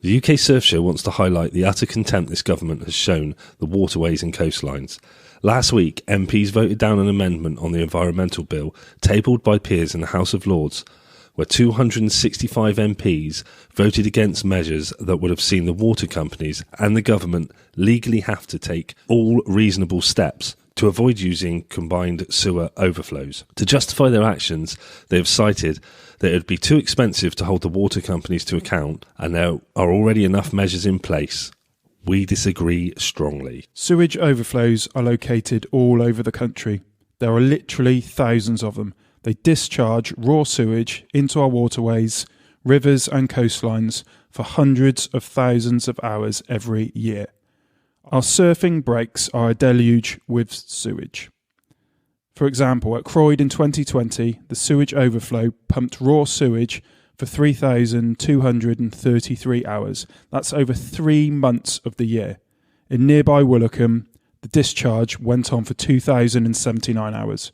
The UK Surf Show wants to highlight the utter contempt this government has shown the waterways and coastlines. Last week, MPs voted down an amendment on the environmental bill tabled by peers in the House of Lords, where 265 MPs voted against measures that would have seen the water companies and the government legally have to take all reasonable steps to avoid using combined sewer overflows. To justify their actions, they have cited that it would be too expensive to hold the water companies to account, and there are already enough measures in place. We disagree strongly. Sewage overflows are located all over the country. There are literally thousands of them. They discharge raw sewage into our waterways, rivers and coastlines for hundreds of thousands of hours every year. Our surfing breaks are a deluge with sewage. For example, at Croyd in 2020, the sewage overflow pumped raw sewage for 3,233 hours. That's over 3 months of the year. In nearby Woolacombe, the discharge went on for 2,079 hours.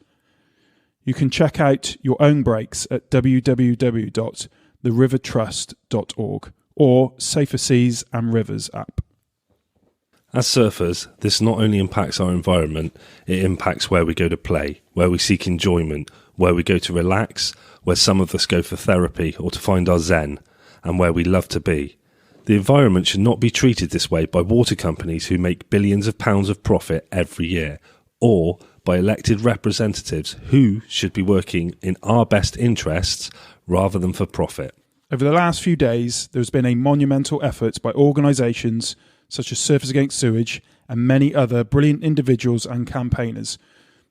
You can check out your own breaks at www.therivertrust.org or Safer Seas and Rivers app. As surfers, this not only impacts our environment, it impacts where we go to play, where we seek enjoyment, where we go to relax, where some of us go for therapy or to find our zen, and where we love to be. The environment should not be treated this way by water companies who make billions of pounds of profit every year, or by elected representatives who should be working in our best interests rather than for profit. Over the last few days, there has been a monumental effort by organisations such as Surfers Against Sewage and many other brilliant individuals and campaigners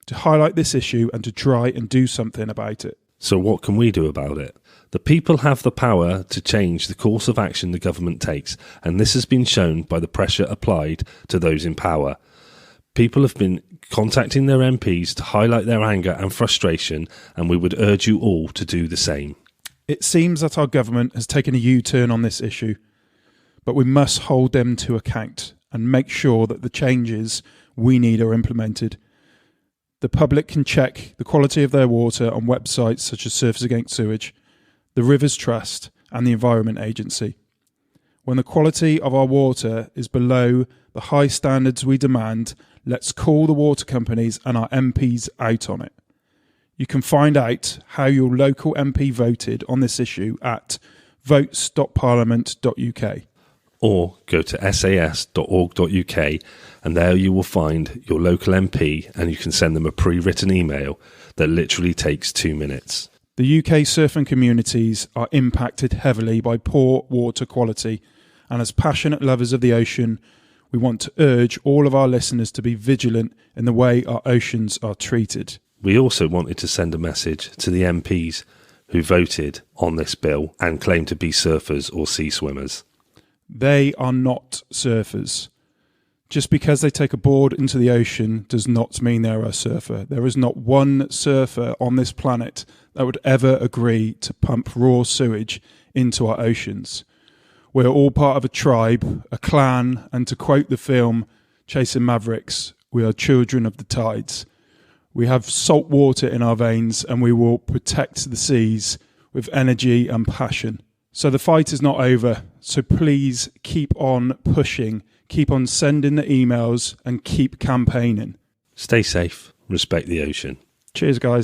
to highlight this issue and to try and do something about it. So what can we do about it? The people have the power to change the course of action the government takes, and this has been shown by the pressure applied to those in power. People have been contacting their MPs to highlight their anger and frustration, and we would urge you all to do the same. It seems that our government has taken a U-turn on this issue, but we must hold them to account and make sure that the changes we need are implemented. The public can check the quality of their water on websites such as Surfers Against Sewage, the Rivers Trust and the Environment Agency. When the quality of our water is below the high standards we demand, let's call the water companies and our MPs out on it. You can find out how your local MP voted on this issue at votes.parliament.uk. Or go to sas.org.uk and there you will find your local MP and you can send them a pre-written email that literally takes 2 minutes. The UK surfing communities are impacted heavily by poor water quality, and as passionate lovers of the ocean, we want to urge all of our listeners to be vigilant in the way our oceans are treated. We also wanted to send a message to the MPs who voted on this bill and claim to be surfers or sea swimmers. They are not surfers. Just because they take a board into the ocean does not mean they're a surfer. There is not one surfer on this planet that would ever agree to pump raw sewage into our oceans. We're all part of a tribe, a clan, and to quote the film Chasing Mavericks, we are children of the tides. We have salt water in our veins and we will protect the seas with energy and passion. So the fight is not over, so please keep on pushing, keep on sending the emails and keep campaigning. Stay safe, respect the ocean. Cheers, guys.